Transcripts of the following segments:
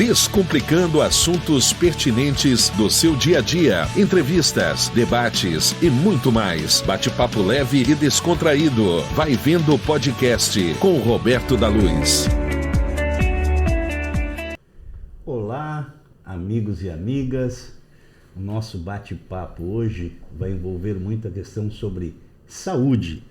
Descomplicando assuntos pertinentes do seu dia a dia. Entrevistas, debates e muito mais. Bate-papo leve e descontraído. Vai Vendo Podcast com Roberto da Luz. Olá, amigos e amigas. O nosso bate-papo hoje vai envolver muita questão sobre saúde.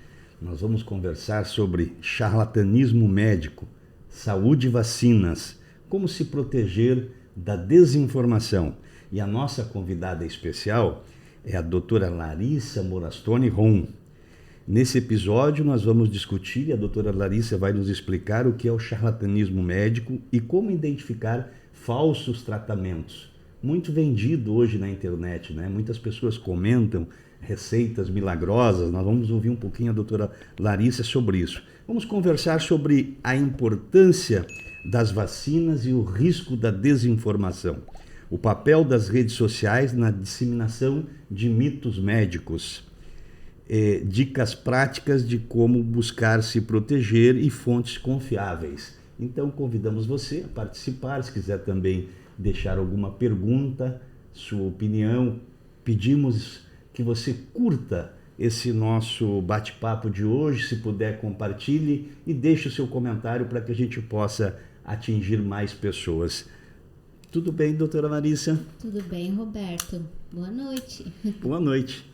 Nós vamos conversar sobre charlatanismo médico, saúde e vacinas, como se proteger da desinformação. E a nossa convidada especial é a doutora Larissa Morastone Ron. Nesse episódio nós vamos discutir e a doutora Larissa vai nos explicar o que é o charlatanismo médico e como identificar falsos tratamentos. Muito vendido hoje na internet, né? Muitas pessoas comentam receitas milagrosas. Nós vamos ouvir um pouquinho a doutora Larissa sobre isso. Vamos conversar sobre a importância das vacinas e o risco da desinformação. O papel das redes sociais na disseminação de mitos médicos. Dicas práticas de como buscar se proteger e fontes confiáveis. Então convidamos você a participar, se quiser também deixar alguma pergunta, sua opinião. Pedimos que você curta esse nosso bate-papo de hoje, se puder compartilhe e deixe o seu comentário para que a gente possa atingir mais pessoas. Tudo bem, doutora Larissa? Tudo bem, Roberto. Boa noite. Boa noite.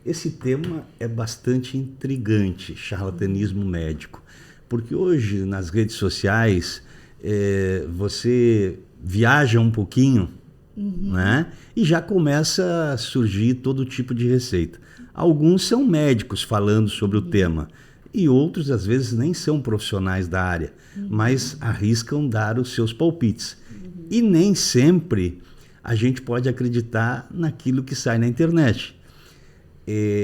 Esse tema é bastante intrigante, charlatanismo médico, porque hoje nas redes sociais você viaja um pouquinho, né? E já começa a surgir todo tipo de receita. Alguns são médicos falando sobre o tema e outros às vezes nem são profissionais da área, mas arriscam dar os seus palpites. E nem sempre a gente pode acreditar naquilo que sai na internet.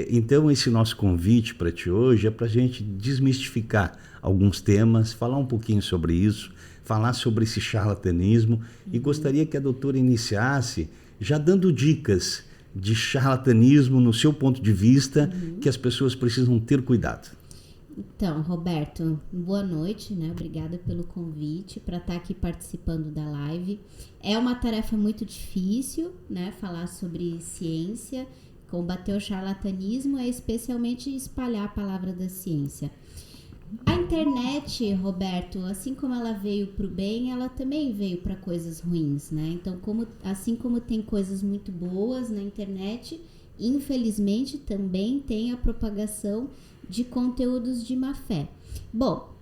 Então esse nosso convite para ti hoje é para a gente desmistificar alguns temas, falar um pouquinho sobre isso, falar sobre esse charlatanismo e gostaria que a doutora iniciasse já dando dicas de charlatanismo no seu ponto de vista que as pessoas precisam ter cuidado. Então, Roberto, boa noite, né? Obrigada pelo convite para estar aqui participando da live. É uma tarefa muito difícil, né? Falar sobre ciência, combater o charlatanismo é especialmente espalhar a palavra da ciência. A internet, Roberto, assim como ela veio para o bem, ela também veio para coisas ruins, né? Então, assim como tem coisas muito boas na internet, infelizmente também tem a propagação de conteúdos de má fé. Bom,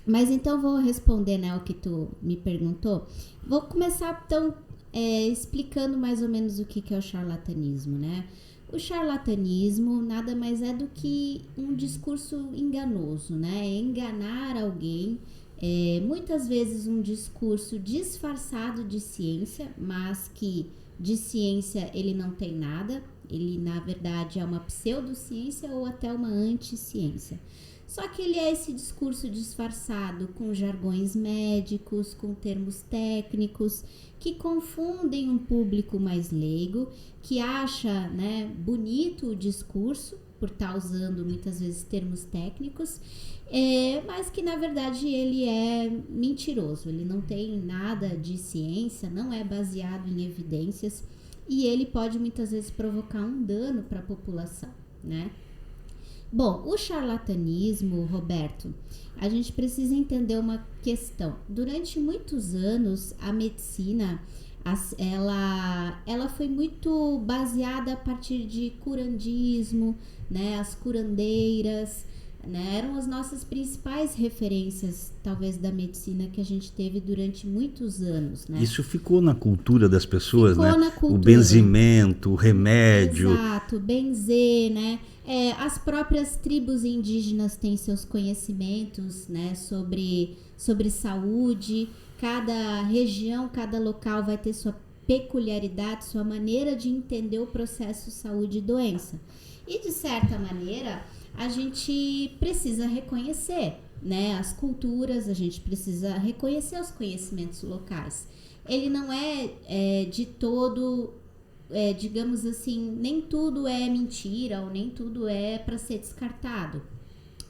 mas então vou responder, né, o que tu me perguntou. Vou começar então explicando mais ou menos o que é o charlatanismo, né? O charlatanismo nada mais é do que um discurso enganoso, né? É enganar alguém, muitas vezes um discurso disfarçado de ciência, mas que de ciência ele não tem nada, ele na verdade é uma pseudociência ou até uma anticiência. Só que ele é esse discurso disfarçado com jargões médicos, com termos técnicos, que confundem um público mais leigo, que acha, né, bonito o discurso, por estar usando muitas vezes termos técnicos, mas que na verdade ele é mentiroso, ele não tem nada de ciência, não é baseado em evidências e ele pode muitas vezes provocar um dano para a população, né? Bom, o charlatanismo, Roberto, a gente precisa entender uma questão. Durante muitos anos, a medicina, ela foi muito baseada a partir de curandismo, né? As curandeiras, né? Eram as nossas principais referências, talvez, da medicina que a gente teve durante muitos anos, né? Isso ficou na cultura das pessoas, ficou, né? Na cultura. O benzimento, o remédio. Exato, benzer, né? As próprias tribos indígenas têm seus conhecimentos, né? Sobre saúde. Cada região, cada local vai ter sua peculiaridade, sua maneira de entender o processo saúde e doença. E, de certa maneira, a gente precisa reconhecer, né, as culturas, a gente precisa reconhecer os conhecimentos locais. Ele não é de todo, digamos assim, nem tudo é mentira ou nem tudo é para ser descartado.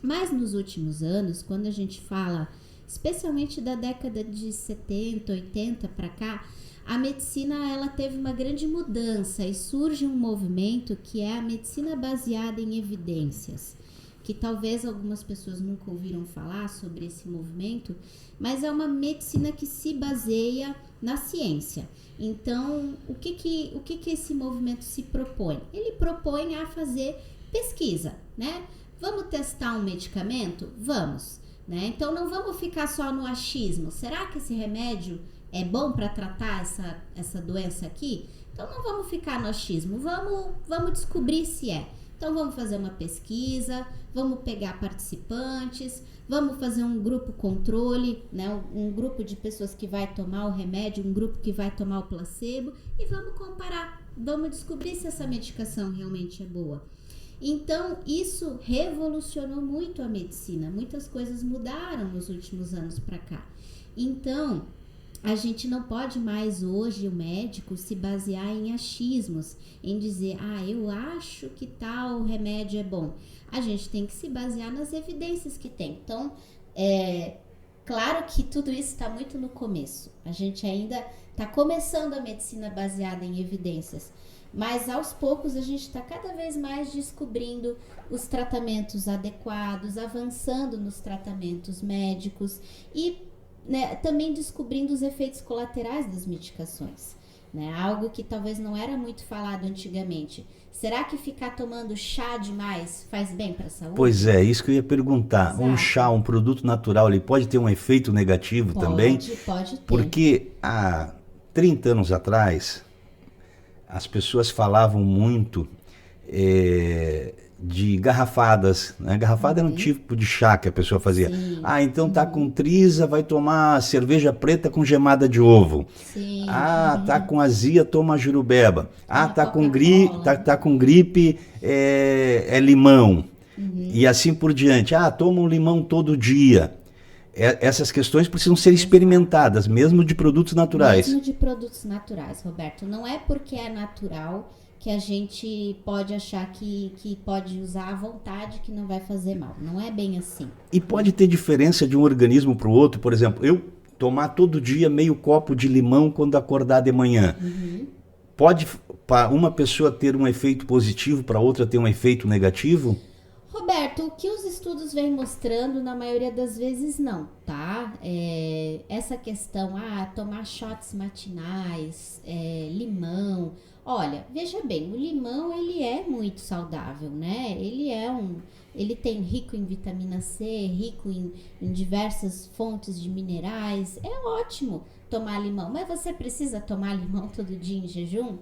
Mas nos últimos anos, quando a gente fala especialmente da década de 70, 80 para cá, a medicina ela teve uma grande mudança e surge um movimento que é a medicina baseada em evidências, que talvez algumas pessoas nunca ouviram falar sobre esse movimento, mas é uma medicina que se baseia na ciência. Então, o que esse movimento se propõe? Ele propõe a fazer pesquisa, né? Vamos testar um medicamento? Vamos, né? Então, não vamos ficar só no achismo. Será que esse remédio é bom para tratar essa doença aqui? Então, não vamos ficar no achismo. Vamos descobrir se é. Então, vamos fazer uma pesquisa, vamos pegar participantes, vamos fazer um grupo controle, né? Um grupo de pessoas que vai tomar o remédio, um grupo que vai tomar o placebo e vamos comparar. Vamos descobrir se essa medicação realmente é boa. Então, isso revolucionou muito a medicina. Muitas coisas mudaram nos últimos anos para cá. Então, a gente não pode mais hoje, o médico, se basear em achismos, em dizer, eu acho que tal remédio é bom. A gente tem que se basear nas evidências que tem. Então, claro que tudo isso está muito no começo. A gente ainda está começando a medicina baseada em evidências. Mas aos poucos a gente está cada vez mais descobrindo os tratamentos adequados, avançando nos tratamentos médicos e, né, também descobrindo os efeitos colaterais das medicações, né? Algo que talvez não era muito falado antigamente. Será que ficar tomando chá demais faz bem para a saúde? Pois é, isso que eu ia perguntar. Exato. Um chá, um produto natural, ele pode ter um efeito negativo também? Pode ter. Porque há 30 anos atrás, as pessoas falavam muito de garrafadas, né? Garrafada era um tipo de chá que a pessoa fazia. Sim. Então tá com trise, vai tomar cerveja preta com gemada de ovo. Sim. Tá com azia, toma jurubeba. Tá com gripe, é limão. E assim por diante. Toma um limão todo dia. Essas questões precisam ser experimentadas, mesmo de produtos naturais. Mesmo de produtos naturais, Roberto. Não é porque é natural que a gente pode achar que pode usar à vontade, que não vai fazer mal. Não é bem assim. E pode ter diferença de um organismo para o outro. Por exemplo, eu tomar todo dia meio copo de limão quando acordar de manhã. Pode para uma pessoa ter um efeito positivo, para outra ter um efeito negativo? Roberto, o que os estudos vêm mostrando, na maioria das vezes não, tá? Essa questão, tomar shots matinais, limão. Olha, veja bem, o limão, ele é muito saudável, né? Ele tem rico em vitamina C, rico em diversas fontes de minerais. É ótimo tomar limão, mas você precisa tomar limão todo dia em jejum?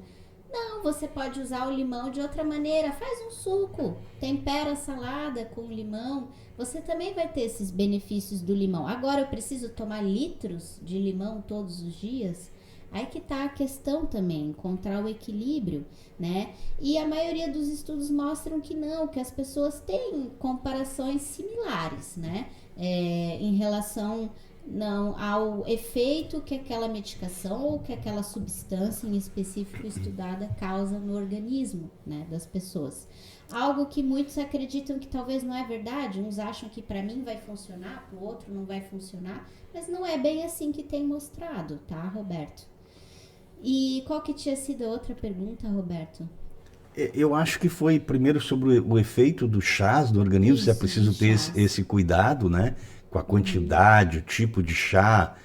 Não, você pode usar o limão de outra maneira. Faz um suco, tempera a salada com limão. Você também vai ter esses benefícios do limão. Agora, eu preciso tomar litros de limão todos os dias? Aí que tá a questão também, encontrar o equilíbrio, né? E a maioria dos estudos mostram que não, que as pessoas têm comparações similares, né? Em relação ao efeito que aquela medicação ou que aquela substância em específico estudada causa no organismo, né, das pessoas. Algo que muitos acreditam que talvez não é verdade. Uns acham que para mim vai funcionar, para o outro não vai funcionar, mas não é bem assim que tem mostrado, tá, Roberto? E qual que tinha sido a outra pergunta, Roberto? Eu acho que foi primeiro sobre o efeito dos chás no organismo. Isso, se é preciso ter esse cuidado, né? Com a quantidade, o tipo de chá.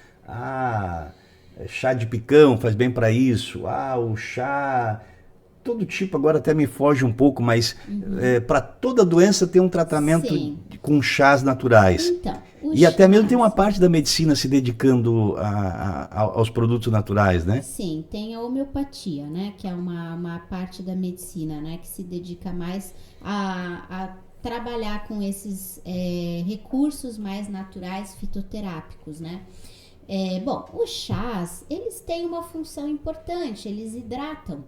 Chá de picão faz bem para isso. O chá... Todo tipo, agora até me foge um pouco, mas para toda doença tem um tratamento com chás naturais. Então, e até mesmo tem uma parte da medicina se dedicando aos produtos naturais, né? Sim, tem a homeopatia, né? Que é uma parte da medicina, né? Que se dedica mais a trabalhar com esses recursos mais naturais, fitoterápicos, né? Bom, os chás, eles têm uma função importante, eles hidratam.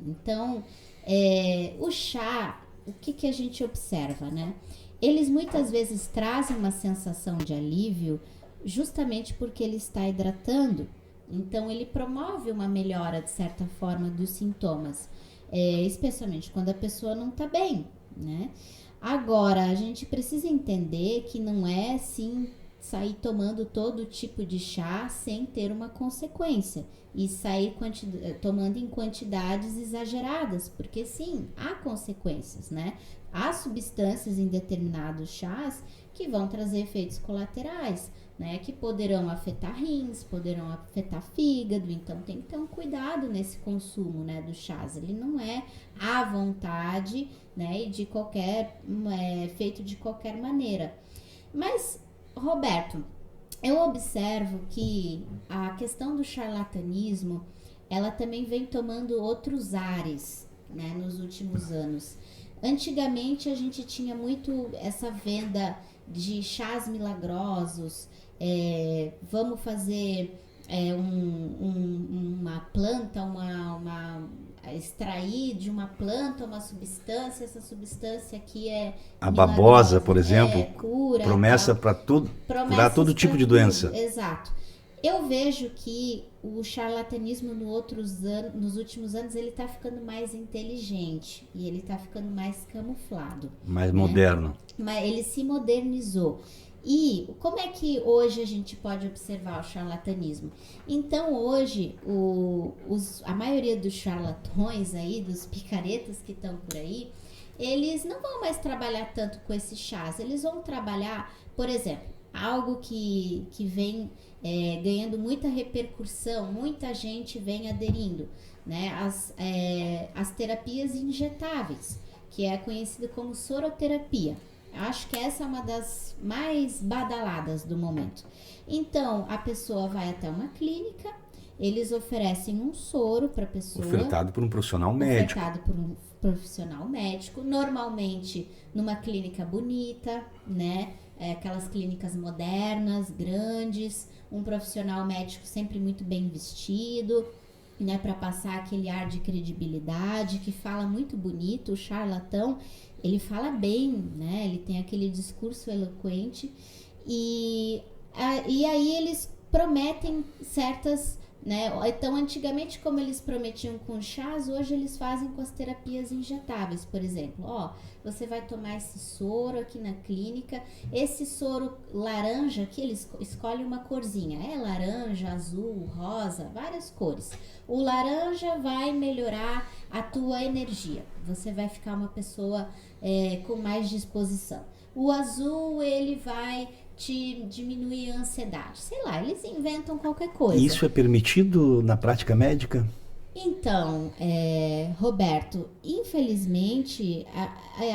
Então, o chá, o que a gente observa, né? Eles muitas vezes trazem uma sensação de alívio justamente porque ele está hidratando. Então, ele promove uma melhora, de certa forma, dos sintomas, especialmente quando a pessoa não está bem, né? Agora, a gente precisa entender que não é, assim, sair tomando todo tipo de chá sem ter uma consequência e sair tomando em quantidades exageradas, porque sim, há consequências, né? Há substâncias em determinados chás que vão trazer efeitos colaterais, né? Que poderão afetar rins, poderão afetar fígado, então tem que ter um cuidado nesse consumo, né, dos chás. Ele não é à vontade, né, e feito de qualquer maneira. Mas, Roberto, eu observo que a questão do charlatanismo, ela também vem tomando outros ares, né, nos últimos anos. Antigamente a gente tinha muito essa venda de chás milagrosos, vamos fazer uma planta, extrair de uma planta uma substância, essa substância aqui é a babosa, por exemplo, cura, promessa para tudo, curar todo tipo de doença. Exato. Eu vejo que o charlatanismo nos últimos anos ele está ficando mais inteligente e ele está ficando mais camuflado, mais moderno. Mas ele se modernizou. E como é que hoje a gente pode observar o charlatanismo? Então hoje a maioria dos charlatões aí, dos picaretas que estão por aí, eles não vão mais trabalhar tanto com esses chás. Eles vão trabalhar, por exemplo, algo que vem ganhando muita repercussão, muita gente vem aderindo, né? As terapias injetáveis, que é conhecido como soroterapia. Acho que essa é uma das mais badaladas do momento. Então, a pessoa vai até uma clínica, eles oferecem um soro para a pessoa. Ofertado por um profissional médico. Ofertado por um profissional médico, normalmente numa clínica bonita, né? Aquelas clínicas modernas, grandes, um profissional médico sempre muito bem vestido, né? Para passar aquele ar de credibilidade, que fala muito bonito. O charlatão, ele fala bem, né? Ele tem aquele discurso eloquente e aí eles prometem certas, né? Então, antigamente, como eles prometiam com chás, hoje eles fazem com as terapias injetáveis, por exemplo. Você vai tomar esse soro aqui na clínica, esse soro laranja aqui, eles escolhem uma corzinha, laranja, azul, rosa, várias cores. O laranja vai melhorar a tua energia, você vai ficar uma pessoa com mais disposição. O azul, ele vai te diminuir a ansiedade. Sei lá, eles inventam qualquer coisa. Isso é permitido na prática médica? Então, Roberto, infelizmente,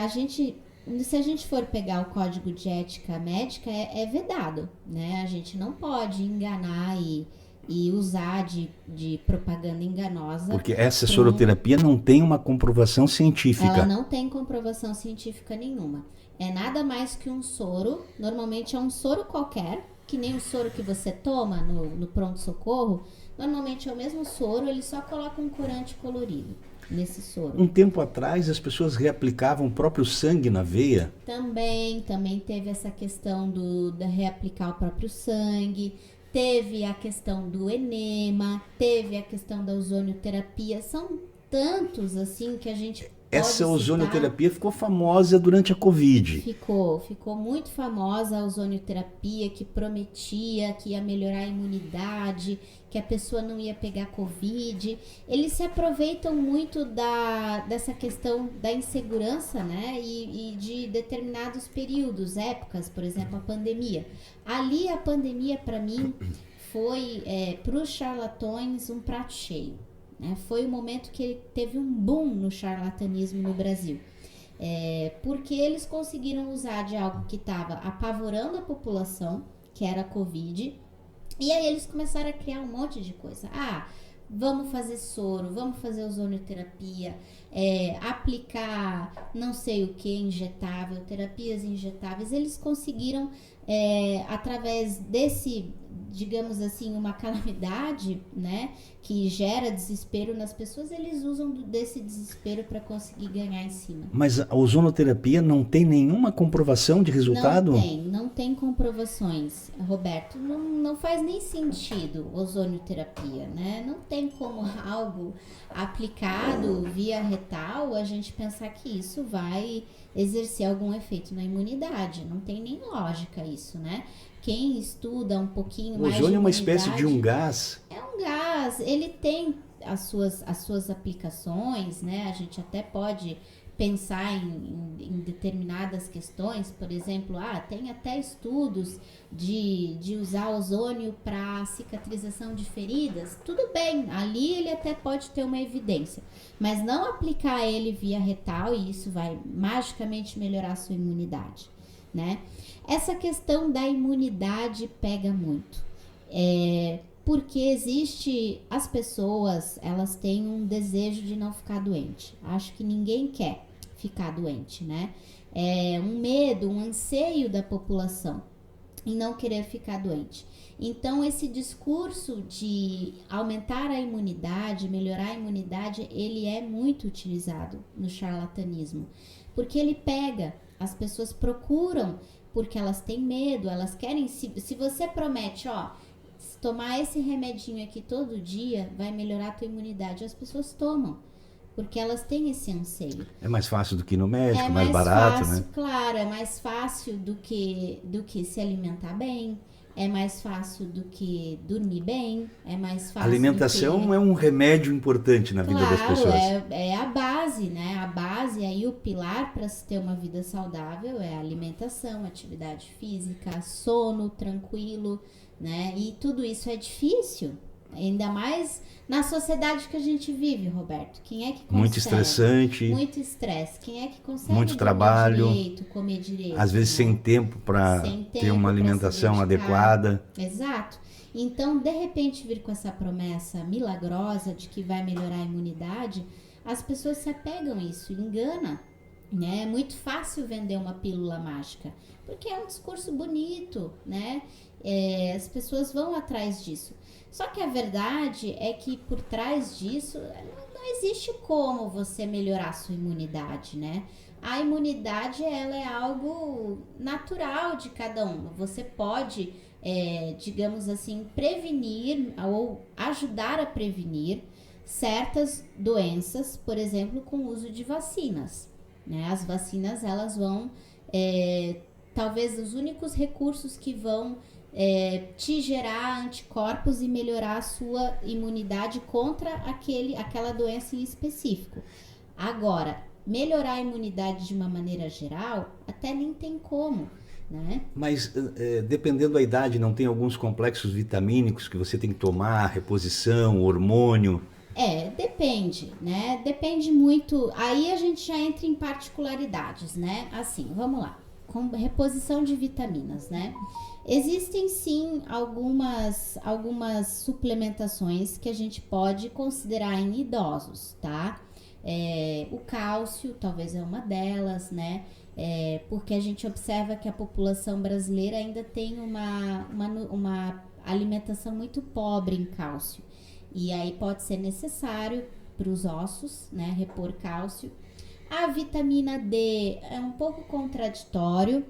a gente, se a gente for pegar o código de ética médica, é vedado, né? A gente não pode enganar e usar de propaganda enganosa. Porque essa soroterapia não tem uma comprovação científica. Ela não tem comprovação científica nenhuma. É nada mais que um soro, normalmente é um soro qualquer, que nem o soro que você toma no pronto-socorro, normalmente é o mesmo soro, ele só coloca um corante colorido nesse soro. Um tempo atrás as pessoas reaplicavam o próprio sangue na veia. Também teve essa questão de reaplicar o próprio sangue, teve a questão do enema, teve a questão da ozonioterapia, são tantos assim que a gente... Essa ozonioterapia ficou famosa durante a Covid. Ficou muito famosa a ozonioterapia, que prometia que ia melhorar a imunidade, que a pessoa não ia pegar Covid. Eles se aproveitam muito dessa questão da insegurança, né? E de determinados períodos, épocas, por exemplo, a pandemia. Ali a pandemia, para mim, foi para os charlatões um prato cheio. Foi o momento que teve um boom no charlatanismo no Brasil, porque eles conseguiram usar de algo que estava apavorando a população, que era a Covid, e aí eles começaram a criar um monte de coisa. Vamos fazer soro, vamos fazer ozonioterapia, aplicar não sei o que injetável, terapias injetáveis. Eles conseguiram, através desse, digamos assim, uma calamidade, né, que gera desespero nas pessoas, eles usam desse desespero para conseguir ganhar em cima. Mas a ozonoterapia não tem nenhuma comprovação de resultado? Não tem comprovações, Roberto. Não faz nem sentido ozonioterapia, né? Não tem como algo aplicado via retal a gente pensar que isso vai exercer algum efeito na imunidade. Não tem nem lógica isso, né? Quem estuda um pouquinho mais de ozônio é uma imunidade, espécie de um gás. é um gás, ele tem as suas aplicações, né? A gente até pode pensar em determinadas questões, por exemplo, tem até estudos de usar ozônio para cicatrização de feridas. Tudo bem, ali ele até pode ter uma evidência, mas não aplicar ele via retal e isso vai magicamente melhorar a sua imunidade, né? Essa questão da imunidade pega muito. Porque existe, as pessoas, elas têm um desejo de não ficar doente. Acho que ninguém quer ficar doente, né? É um medo, um anseio da população em não querer ficar doente. Então, esse discurso de aumentar a imunidade, melhorar a imunidade, ele é muito utilizado no charlatanismo. Porque ele pega, as pessoas procuram porque elas têm medo, elas querem, se você promete, se tomar esse remedinho aqui todo dia, vai melhorar a tua imunidade. As pessoas tomam, porque elas têm esse anseio. É mais fácil do que ir no médico, mais barato, fácil, né? Claro, é mais fácil do que se alimentar bem, é mais fácil do que dormir bem, é mais fácil. A alimentação é um remédio importante na vida das pessoas. É a base, né? A base, aí o pilar para se ter uma vida saudável é a alimentação, atividade física, sono tranquilo, né? E tudo isso é difícil, ainda mais na sociedade que a gente vive, Roberto. Quem é que consegue? Muito estressante. Muito estresse. Quem é que consegue muito trabalho, comer direito? Às vezes sem tempo para ter uma alimentação adequada. Exato. Então, de repente, vir com essa promessa milagrosa de que vai melhorar a imunidade, as pessoas se apegam a isso, engana. Né? É muito fácil vender uma pílula mágica, porque é um discurso bonito, né? As pessoas vão atrás disso. Só que a verdade é que por trás disso não existe como você melhorar a sua imunidade, né? A imunidade, ela é algo natural de cada um. Você pode, digamos assim, prevenir ou ajudar a prevenir certas doenças, por exemplo, com o uso de vacinas, né? As vacinas, elas vão, talvez os únicos recursos que vão te gerar anticorpos e melhorar a sua imunidade contra aquela doença em específico. Agora, melhorar a imunidade de uma maneira geral, até nem tem como, né? Mas dependendo da idade, não tem alguns complexos vitamínicos que você tem que tomar, reposição, hormônio? Depende, né? Depende muito. Aí a gente já entra em particularidades, né? Assim, vamos lá. Com reposição de vitaminas, né? Existem sim algumas suplementações que a gente pode considerar em idosos, tá? O cálcio talvez é uma delas, né? Porque a gente observa que a população brasileira ainda tem uma alimentação muito pobre em cálcio. E aí pode ser necessário para os ossos, né? Repor cálcio. A vitamina D é um pouco contraditório.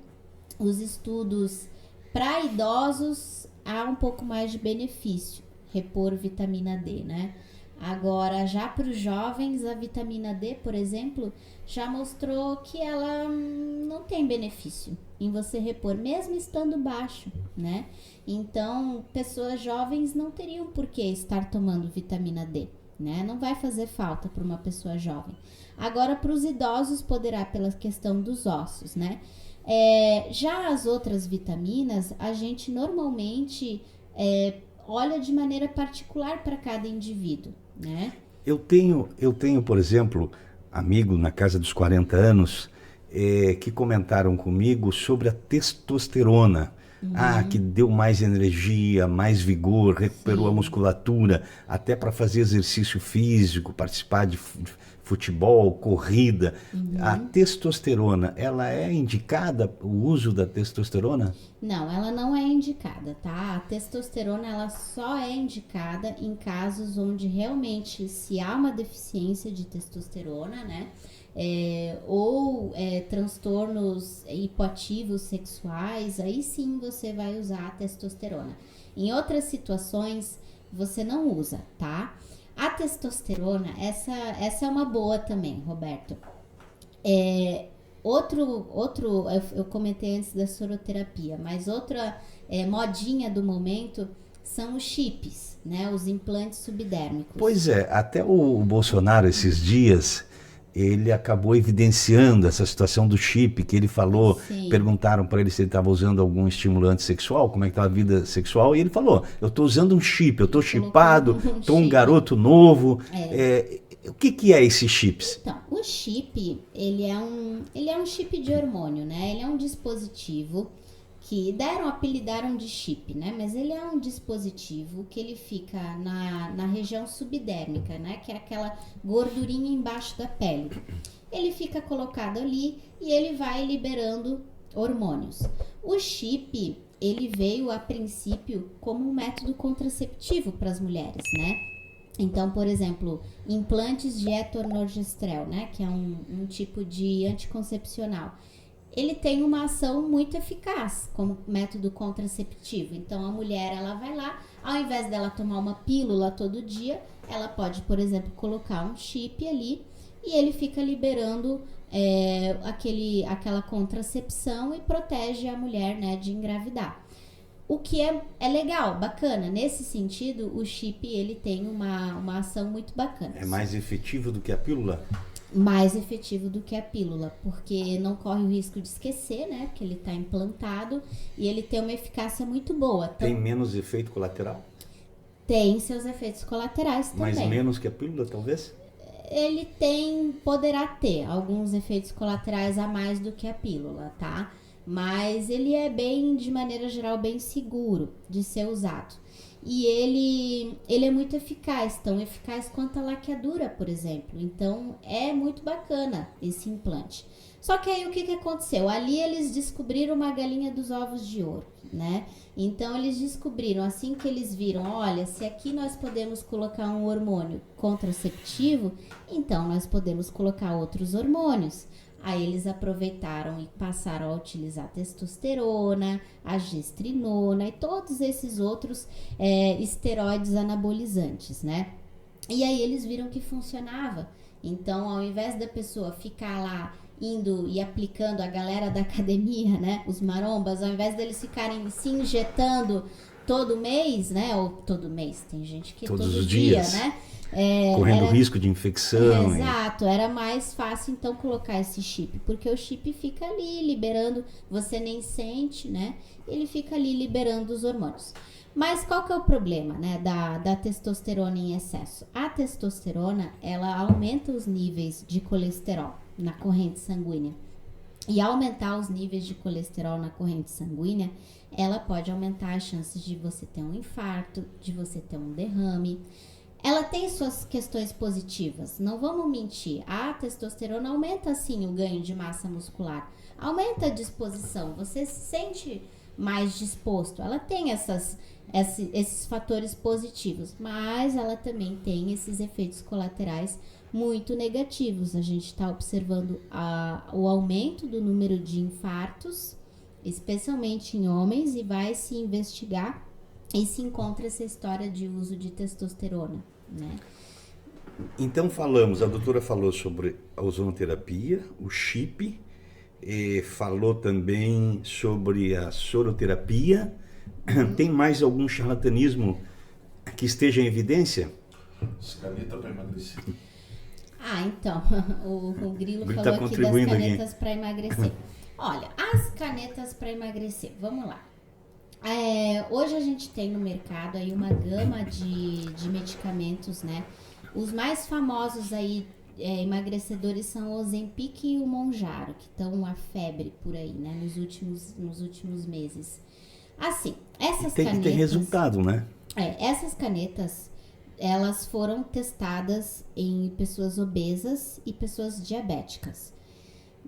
Os estudos para idosos há um pouco mais de benefício, repor vitamina D, né? Agora, já para os jovens, a vitamina D, por exemplo, já mostrou que ela não tem benefício em você repor, mesmo estando baixo, né? Então, pessoas jovens não teriam por que estar tomando vitamina D, né? Não vai fazer falta para uma pessoa jovem. Agora, para os idosos, poderá pela questão dos ossos, né? Já as outras vitaminas, a gente normalmente olha de maneira particular para cada indivíduo, né? Eu tenho, por exemplo, amigo na casa dos 40 anos que comentaram comigo sobre a testosterona. Que deu mais energia, mais vigor, recuperou a musculatura, até para fazer exercício físico, participar de futebol, corrida. A testosterona, ela é indicada, o uso da testosterona? Não, ela não é indicada, tá? A testosterona, ela só é indicada em casos onde realmente se há uma deficiência de testosterona, né? Ou transtornos hipoativos sexuais, aí sim você vai usar a testosterona. Em outras situações, você não usa, tá? A testosterona, essa é uma boa também, Roberto. eu comentei antes da soroterapia, mas outra modinha do momento são os chips, né? Os implantes subdérmicos. Pois é, até o Bolsonaro esses dias, ele acabou evidenciando essa situação do chip, que ele falou, Sim. Perguntaram para ele se ele estava usando algum estimulante sexual, como é que estava a vida sexual, e ele falou, eu estou usando um chip, eu estou chipado, estou um garoto novo. O que é esses chips? Então, o chip, ele é um chip de hormônio, né? Ele é um dispositivo que apelidaram de chip, né? Mas ele é um dispositivo que ele fica na região subdérmica, né? Que é aquela gordurinha embaixo da pele. Ele fica colocado ali e ele vai liberando hormônios. O chip, ele veio a princípio como um método contraceptivo para as mulheres, né? Então, por exemplo, implantes de etonorgestrel, né? Que é um tipo de anticoncepcional. Ele tem uma ação muito eficaz como método contraceptivo. Então, a mulher, ela vai lá, ao invés dela tomar uma pílula todo dia, ela pode, por exemplo, colocar um chip ali e ele fica liberando aquela contracepção e protege a mulher, né, de engravidar. O que é legal, bacana. Nesse sentido, o chip, ele tem uma ação muito bacana. É mais efetivo do que a pílula? Mais efetivo do que a pílula, porque não corre o risco de esquecer, né? Porque ele está implantado e ele tem uma eficácia muito boa. Então, tem menos efeito colateral? Tem seus efeitos colaterais também. Mas menos que a pílula, talvez? Ele poderá ter alguns efeitos colaterais a mais do que a pílula, tá? Mas ele é de maneira geral, bem seguro de ser usado. E ele é muito eficaz, tão eficaz quanto a laqueadura, por exemplo. Então, é muito bacana esse implante. Só que aí, o que aconteceu? Ali, eles descobriram uma galinha dos ovos de ouro, né? Então, eles descobriram, assim que eles viram, olha, se aqui nós podemos colocar um hormônio contraceptivo, então nós podemos colocar outros hormônios. Aí eles aproveitaram e passaram a utilizar a testosterona, a gestrinona e todos esses outros esteroides anabolizantes, né? E aí eles viram que funcionava. Então, ao invés da pessoa ficar lá indo e aplicando, a galera da academia, né? Os marombas, ao invés deles ficarem se injetando todo mês, né? Ou todo mês, tem gente que todos todo os dia, dias, né? Correndo risco de infecção. Exato, era mais fácil então colocar esse chip, porque o chip fica ali liberando, você nem sente, né? Ele fica ali liberando os hormônios. Mas qual que é o problema, né, da testosterona em excesso? A testosterona, ela aumenta os níveis de colesterol na corrente sanguínea. E ao aumentar os níveis de colesterol na corrente sanguínea, ela pode aumentar as chances de você ter um infarto, de você ter um derrame. Ela tem suas questões positivas, não vamos mentir. A testosterona aumenta sim o ganho de massa muscular, aumenta a disposição, você se sente mais disposto. Ela tem esses fatores positivos, mas ela também tem esses efeitos colaterais muito negativos. A gente está observando o aumento do número de infartos, especialmente em homens, e vai se investigar e se encontra essa história de uso de testosterona, né? Então a doutora falou sobre a ozonoterapia, o chip, falou também sobre a soroterapia. Tem mais algum charlatanismo que esteja em evidência? As canetas para emagrecer. Então, o Grilo falou tá aqui das contribuindo canetas para emagrecer. Olha, as canetas para emagrecer, vamos lá. Hoje a gente tem no mercado aí uma gama de medicamentos, né? Os mais famosos aí emagrecedores são o Ozempic e o Mounjaro, que estão a febre por aí, né? Nos últimos meses. Assim, essas canetas... Tem resultado, né? Essas canetas, elas foram testadas em pessoas obesas e pessoas diabéticas.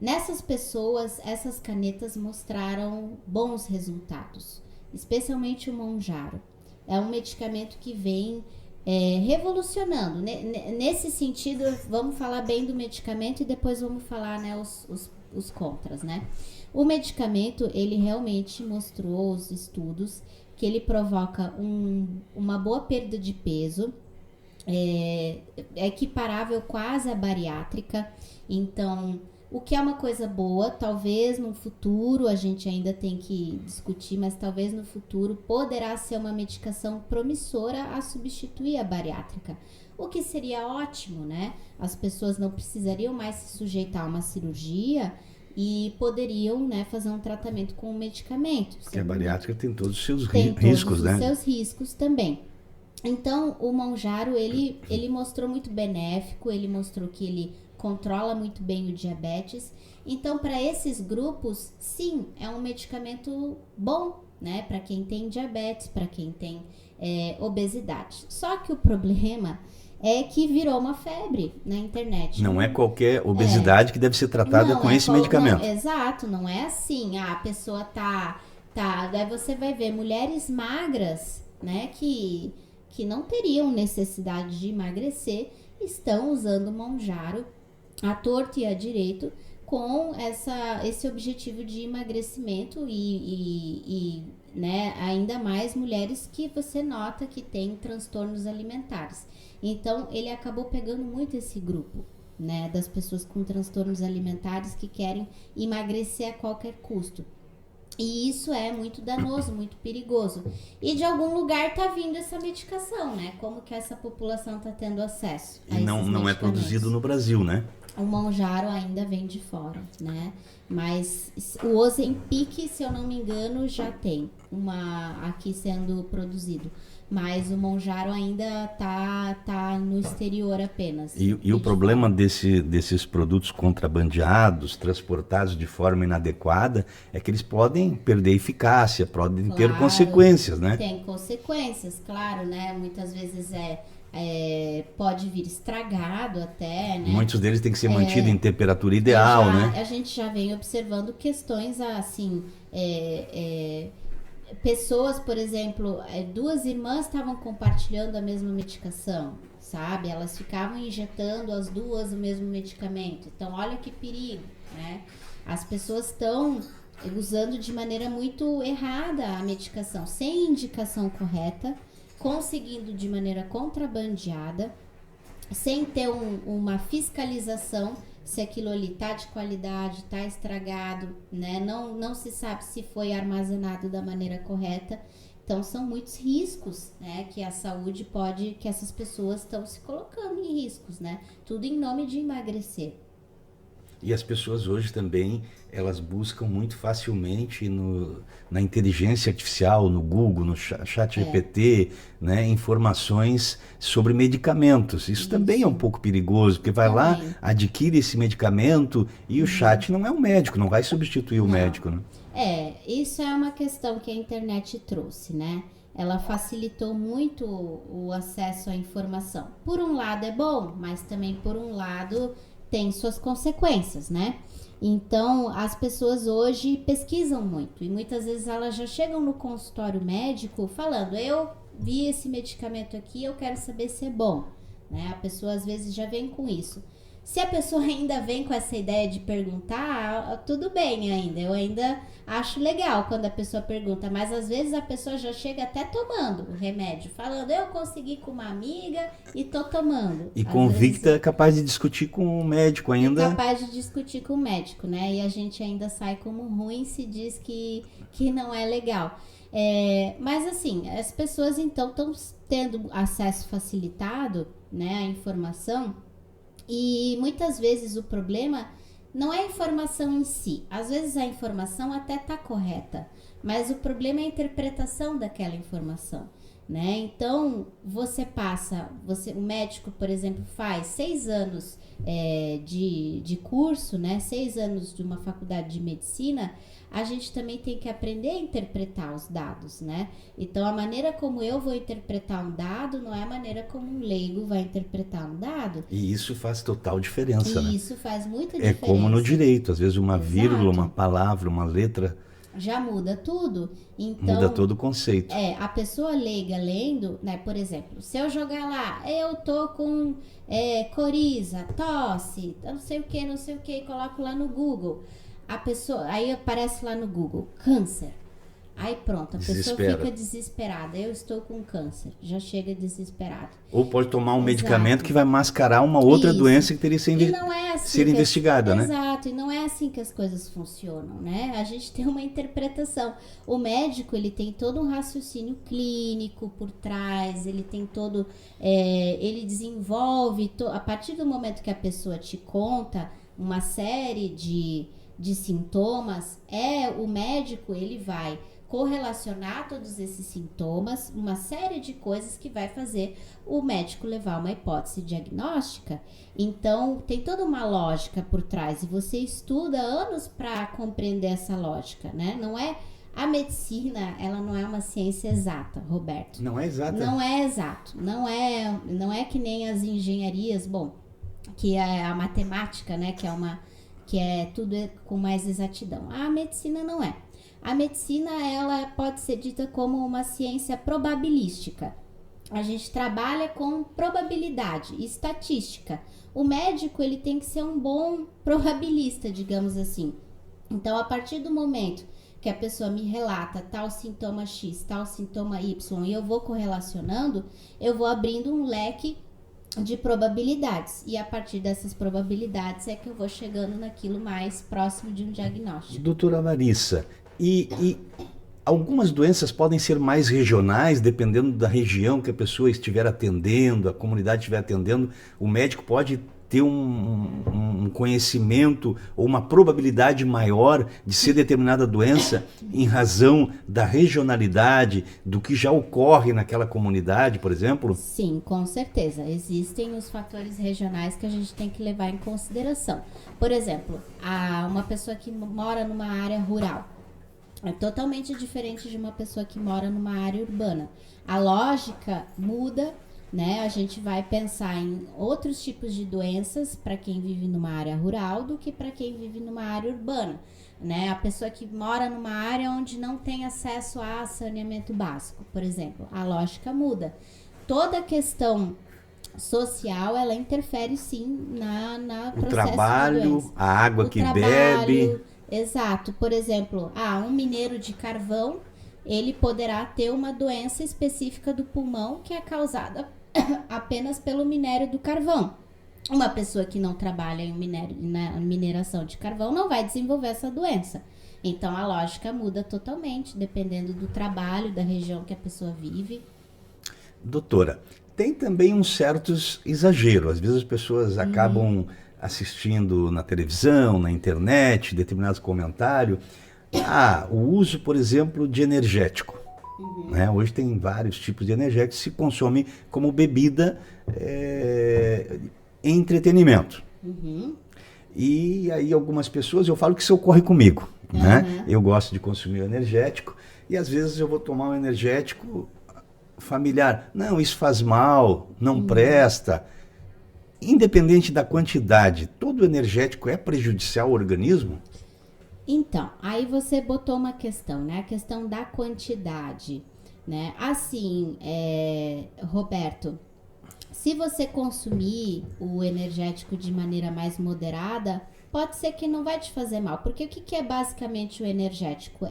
Nessas pessoas, essas canetas mostraram bons resultados, especialmente o Mounjaro. É um medicamento que vem revolucionando. Nesse sentido, vamos falar bem do medicamento e depois vamos falar, né, os contras, né? O medicamento, ele realmente mostrou os estudos que ele provoca uma boa perda de peso, equiparável quase à bariátrica. Então, o que é uma coisa boa. Talvez no futuro, a gente ainda tem que discutir, mas talvez no futuro poderá ser uma medicação promissora a substituir a bariátrica. O que seria ótimo, né? As pessoas não precisariam mais se sujeitar a uma cirurgia e poderiam, né, fazer um tratamento com um medicamento. Porque a bariátrica tem todos os seus tem riscos, todos né? os seus riscos também. Então, o Mounjaro, ele mostrou muito benéfico, ele mostrou que ele controla muito bem o diabetes. Então, para esses grupos, sim, é um medicamento bom, né? Para quem tem diabetes, para quem tem obesidade. Só que o problema é que virou uma febre na internet. Não é qualquer obesidade que deve ser tratada com esse medicamento. Não, exato, não é assim. A pessoa tá. Daí você vai ver mulheres magras, né? Que não teriam necessidade de emagrecer, estão usando o Mounjaro à torto e à direito com esse objetivo de emagrecimento e né, ainda mais mulheres que você nota que têm transtornos alimentares. Então, ele acabou pegando muito esse grupo, né, das pessoas com transtornos alimentares que querem emagrecer a qualquer custo. E isso é muito danoso, muito perigoso. E de algum lugar tá vindo essa medicação, né? Como que essa população tá tendo acesso a E não é produzido no Brasil, né? O Mounjaro ainda vem de fora, né? Mas o Ozempic, se eu não me engano, já tem aqui sendo produzido. Mas o Mounjaro ainda tá no exterior apenas. E o problema desses produtos contrabandeados, transportados de forma inadequada, é que eles podem perder eficácia, podem ter consequências, né? Tem consequências, claro, né? Muitas vezes pode vir estragado até, né? Muitos deles têm que ser mantidos em temperatura ideal, né? A gente já vem observando questões assim, pessoas, por exemplo, duas irmãs estavam compartilhando a mesma medicação, sabe? Elas ficavam injetando as duas o mesmo medicamento. Então, olha que perigo, né? As pessoas estão usando de maneira muito errada a medicação, sem indicação correta, conseguindo de maneira contrabandeada, sem ter uma fiscalização se aquilo ali tá de qualidade, tá estragado, né? Não se sabe se foi armazenado da maneira correta. Então, são muitos riscos, né? Que a saúde que essas pessoas estão se colocando em riscos, né? Tudo em nome de emagrecer. E as pessoas hoje também, elas buscam muito facilmente na inteligência artificial, no Google, no chat GPT, né, informações sobre medicamentos. Isso também é um pouco perigoso, porque vai lá, adquire esse medicamento e o chat não é um médico, não vai substituir o médico, né? Isso é uma questão que a internet trouxe, né? Ela facilitou muito o acesso à informação. Por um lado é bom, mas também por um lado tem suas consequências, né? Então, as pessoas hoje pesquisam muito e muitas vezes elas já chegam no consultório médico falando: eu vi esse medicamento aqui, eu quero saber se é bom, né? A pessoa às vezes já vem com isso. Se a pessoa ainda vem com essa ideia de perguntar, tudo bem ainda. Eu ainda acho legal quando a pessoa pergunta, mas às vezes a pessoa já chega até tomando o remédio, falando: eu consegui com uma amiga e tô tomando. E convicta, é capaz de discutir com o médico ainda. É capaz de discutir com o médico, né? E a gente ainda sai como ruim se diz que não é legal. Mas assim, as pessoas então estão tendo acesso facilitado, né, à informação. E muitas vezes o problema não é a informação em si. Às vezes a informação até está correta, mas o problema é a interpretação daquela informação, né? Então, o médico, por exemplo, faz 6 anos de curso, né? 6 anos de uma faculdade de medicina. A gente também tem que aprender a interpretar os dados, né? Então, a maneira como eu vou interpretar um dado não é a maneira como um leigo vai interpretar um dado. E isso faz total diferença, né? Isso faz muita diferença. É como no direito, às vezes uma vírgula, uma palavra, uma letra... já muda tudo. Então, muda todo o conceito. A pessoa leiga lendo, né? Por exemplo, se eu jogar lá, eu tô com coriza, tosse, não sei o que, coloco lá no Google. A pessoa, aí aparece lá no Google, câncer. Aí pronto, a pessoa Desespera. fica desesperada. Eu estou com câncer, já chega desesperado. Ou pode tomar um Exato. medicamento que vai mascarar uma outra Isso. doença que teria que E não é assim ser que investigada, né? Exato, e não é assim que as coisas funcionam, né? A gente tem uma interpretação. O médico, ele tem todo um raciocínio clínico por trás, ele tem todo... ele desenvolve... a partir do momento que a pessoa te conta uma série de sintomas, o médico, ele vai correlacionar todos esses sintomas, uma série de coisas que vai fazer o médico levar uma hipótese diagnóstica. Então, tem toda uma lógica por trás e você estuda anos para compreender essa lógica, né? Não é a medicina, ela não é uma ciência exata, Roberto. Não é exata? Não é exato. Não é que nem as engenharias, que é a matemática, né? Que é tudo com mais exatidão. A medicina não é. A medicina, ela pode ser dita como uma ciência probabilística. A gente trabalha com probabilidade, estatística. O médico, ele tem que ser um bom probabilista, digamos assim. Então, a partir do momento que a pessoa me relata tal sintoma X, tal sintoma Y, e eu vou correlacionando, eu vou abrindo um leque de probabilidades. E a partir dessas probabilidades é que eu vou chegando naquilo mais próximo de um diagnóstico. Doutora Larissa, e algumas doenças podem ser mais regionais, dependendo da região que a pessoa estiver atendendo, a comunidade estiver atendendo, o médico pode ter um conhecimento ou uma probabilidade maior de ser determinada doença em razão da regionalidade, do que já ocorre naquela comunidade, por exemplo? Sim, com certeza. Existem os fatores regionais que a gente tem que levar em consideração. Por exemplo, uma pessoa que mora numa área rural é totalmente diferente de uma pessoa que mora numa área urbana. A lógica muda, né? A gente vai pensar em outros tipos de doenças para quem vive numa área rural do que para quem vive numa área urbana, né? A pessoa que mora numa área onde não tem acesso a saneamento básico, por exemplo, a lógica muda. Toda a questão social, ela interfere sim na O processo trabalho, de doença. a água O que trabalho, bebe. Exato. Por exemplo, um mineiro de carvão, ele poderá ter uma doença específica do pulmão que é causada apenas pelo minério do carvão. Uma pessoa que não trabalha na mineração de carvão não vai desenvolver essa doença. Então, a lógica muda totalmente, dependendo do trabalho, da região que a pessoa vive. Doutora, tem também uns certos exageros. Às vezes as pessoas acabam assistindo na televisão, na internet, determinados comentários. O uso, por exemplo, de energético. Né? Hoje tem vários tipos de energéticos que se consomem como bebida em entretenimento. E aí algumas pessoas, eu falo que isso ocorre comigo. Né? Eu gosto de consumir energético e às vezes eu vou tomar um energético familiar. Não, isso faz mal, não presta. Independente da quantidade, todo energético é prejudicial ao organismo? Então, aí você botou uma questão, né? A questão da quantidade, né? Assim, Roberto, se você consumir o energético de maneira mais moderada, pode ser que não vai te fazer mal. Porque o que é basicamente o energético?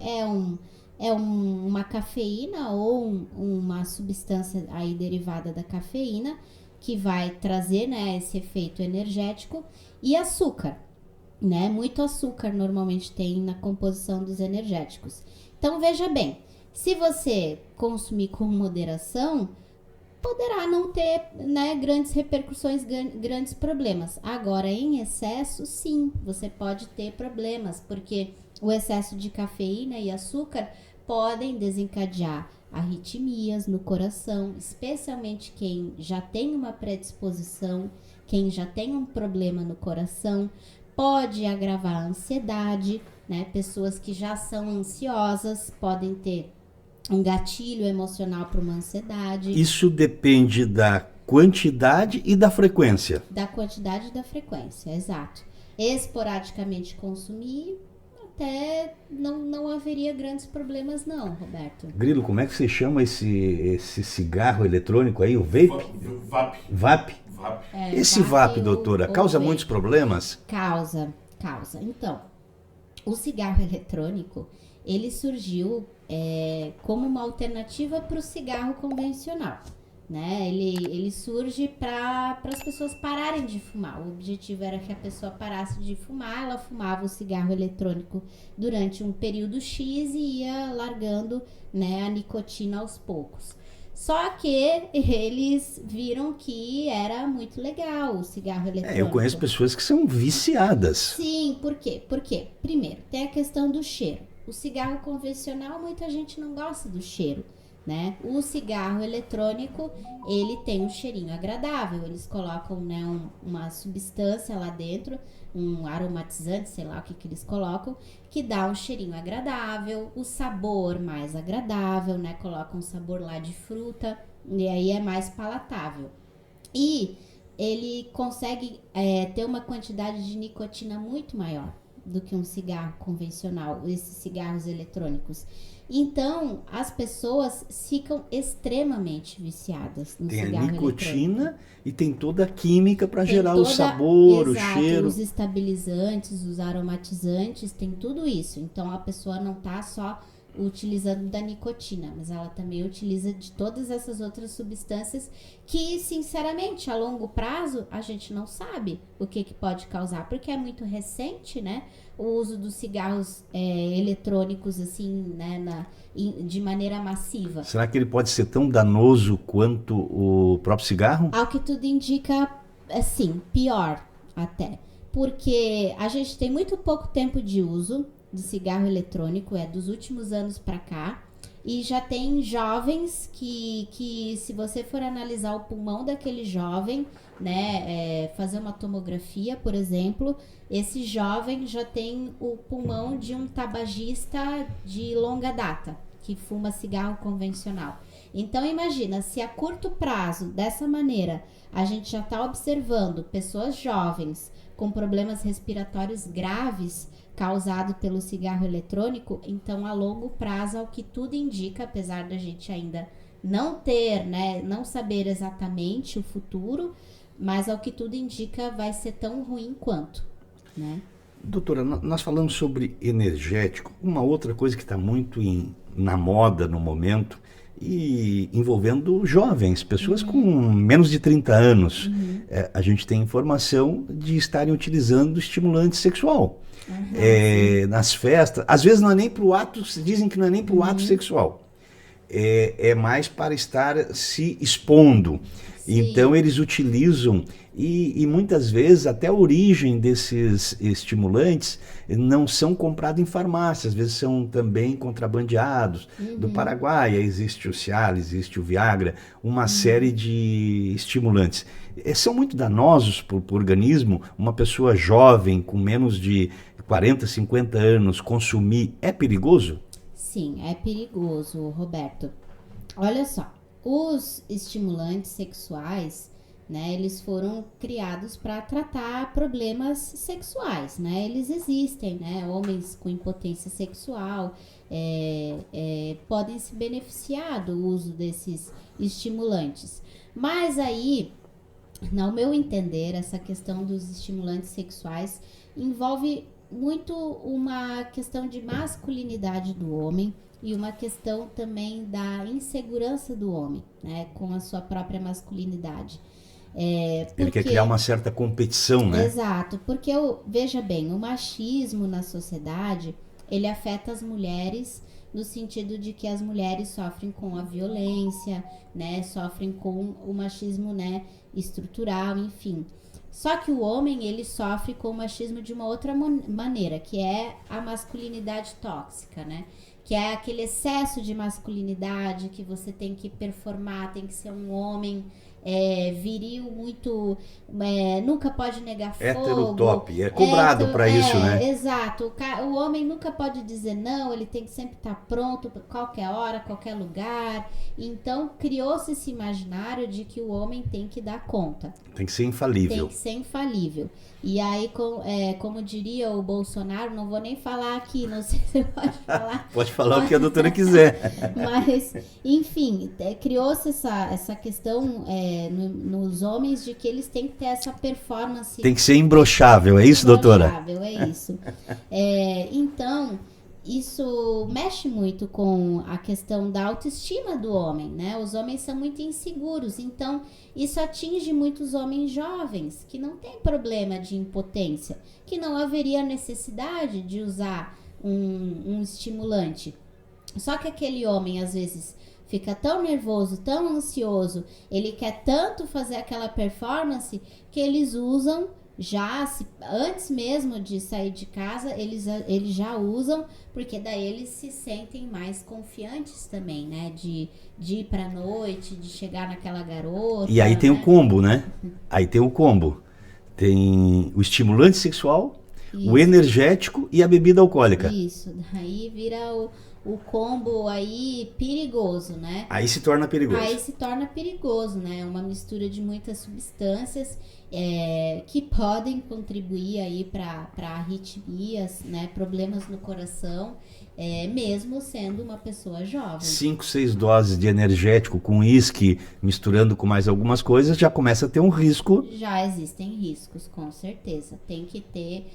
Uma cafeína ou uma substância aí derivada da cafeína que vai trazer, né, esse efeito energético, e açúcar, né? Muito açúcar normalmente tem na composição dos energéticos. Então, veja bem, se você consumir com moderação, poderá não ter, né, grandes repercussões, grandes problemas. Agora, em excesso, sim, você pode ter problemas, porque o excesso de cafeína e açúcar podem desencadear arritmias no coração, especialmente quem já tem uma predisposição, quem já tem um problema no coração. Pode agravar a ansiedade, né? Pessoas que já são ansiosas podem ter um gatilho emocional para uma ansiedade. Isso depende da quantidade e da frequência. Da quantidade e da frequência, exato. Esporadicamente consumir, até não haveria grandes problemas não, Roberto. Grilo, como é que você chama esse cigarro eletrônico aí, o vape? VAP. VAP? Esse VAP, doutora, causa vape. muitos problemas? Causa. Então, o cigarro eletrônico, ele surgiu como uma alternativa para o cigarro convencional, né? Ele surge para as pessoas pararem de fumar. O objetivo era que a pessoa parasse de fumar, ela fumava o cigarro eletrônico durante um período X e ia largando, né, a nicotina aos poucos. Só que eles viram que era muito legal o cigarro eletrônico. Eu conheço pessoas que são viciadas. Sim, por quê? Porque, primeiro, tem a questão do cheiro. O cigarro convencional, muita gente não gosta do cheiro, né? O cigarro eletrônico, ele tem um cheirinho agradável. Eles colocam, né, uma substância lá dentro, um aromatizante, sei lá o que eles colocam, que dá um cheirinho agradável, o sabor mais agradável, né? Colocam um sabor lá de fruta e aí é mais palatável. E ele consegue ter uma quantidade de nicotina muito maior do que um cigarro convencional, esses cigarros eletrônicos. Então, as pessoas ficam extremamente viciadas no cigarro eletrônico. Tem a nicotina e tem toda a química para gerar o sabor, exato, o cheiro. Os estabilizantes, os aromatizantes, tem tudo isso. Então, a pessoa não está só utilizando da nicotina, mas ela também utiliza de todas essas outras substâncias que, sinceramente, a longo prazo, a gente não sabe o que pode causar, porque é muito recente, né, o uso dos cigarros eletrônicos, assim, né, de maneira massiva. Será que ele pode ser tão danoso quanto o próprio cigarro? Ao que tudo indica, assim, pior até, porque a gente tem muito pouco tempo de uso de cigarro eletrônico, dos últimos anos para cá, e já tem jovens que se você for analisar o pulmão daquele jovem, né, fazer uma tomografia, por exemplo, esse jovem já tem o pulmão de um tabagista de longa data, que fuma cigarro convencional. Então imagina, se a curto prazo, dessa maneira, a gente já está observando pessoas jovens com problemas respiratórios graves, causado pelo cigarro eletrônico, então a longo prazo, ao que tudo indica, apesar da gente ainda não ter, né, não saber exatamente o futuro, mas ao que tudo indica vai ser tão ruim quanto, né? Doutora, nós falamos sobre energético, uma outra coisa que está muito na moda no momento e envolvendo jovens, pessoas com menos de 30 anos. A gente tem informação de estarem utilizando estimulante sexual. Nas festas, às vezes não é nem para o ato, dizem que não é nem para o ato sexual, é mais para estar se expondo. Sim. Então eles utilizam e muitas vezes até a origem desses estimulantes não são comprados em farmácias, às vezes são também contrabandeados. Do Paraguai existe o Cialis, existe o Viagra, uma série de estimulantes. São muito danosos para o organismo. Uma pessoa jovem com menos de 40, 50 anos consumir é perigoso? Sim, é perigoso, Roberto. Olha só, os estimulantes sexuais, né, eles foram criados para tratar problemas sexuais, né? Eles existem, né? Homens com impotência sexual podem se beneficiar do uso desses estimulantes. Mas aí, no meu entender, essa questão dos estimulantes sexuais envolve muito uma questão de masculinidade do homem e uma questão também da insegurança do homem, né, com a sua própria masculinidade. Ele quer criar uma certa competição, né? Exato, porque veja bem, o machismo na sociedade, ele afeta as mulheres no sentido de que as mulheres sofrem com a violência, né, sofrem com o machismo, né, estrutural, enfim. Só que o homem, ele sofre com o machismo de uma outra maneira, que é a masculinidade tóxica, né? Que é aquele excesso de masculinidade que você tem que performar, tem que ser um homem viril, muito... nunca pode negar fogo. Hétero top, é cobrado para isso, né? Exato. O homem nunca pode dizer não, ele tem que sempre estar pronto, qualquer hora, qualquer lugar. Então, criou-se esse imaginário de que o homem tem que dar conta. Tem que ser infalível. Tem que ser infalível. E aí, como diria o Bolsonaro, não vou nem falar aqui, não sei se você pode falar. Pode falar o que a doutora quiser. Mas, enfim, criou-se essa questão nos homens de que eles têm que ter essa performance. Tem que ser imbrochável, é isso, doutora? Imbrochável, é isso. Então, isso mexe muito com a questão da autoestima do homem, né? Os homens são muito inseguros, então isso atinge muitos homens jovens que não têm problema de impotência, que não haveria necessidade de usar um estimulante. Só que aquele homem, às vezes, fica tão nervoso, tão ansioso, ele quer tanto fazer aquela performance que eles usam antes mesmo de sair de casa, eles já usam, porque daí eles se sentem mais confiantes também, né? De ir pra noite, de chegar naquela garota. E aí tem né? o combo, né? Aí tem o combo. Tem o estimulante sexual, o energético e a bebida alcoólica. Isso, daí vira o combo aí perigoso, né? Aí se torna perigoso. Aí se torna perigoso, né? Uma mistura de muitas substâncias que podem contribuir aí para arritmias, né? Problemas no coração, mesmo sendo uma pessoa jovem. 5, 6 doses de energético com uísque, misturando com mais algumas coisas, já começa a ter um risco. Já existem riscos, com certeza. Tem que ter...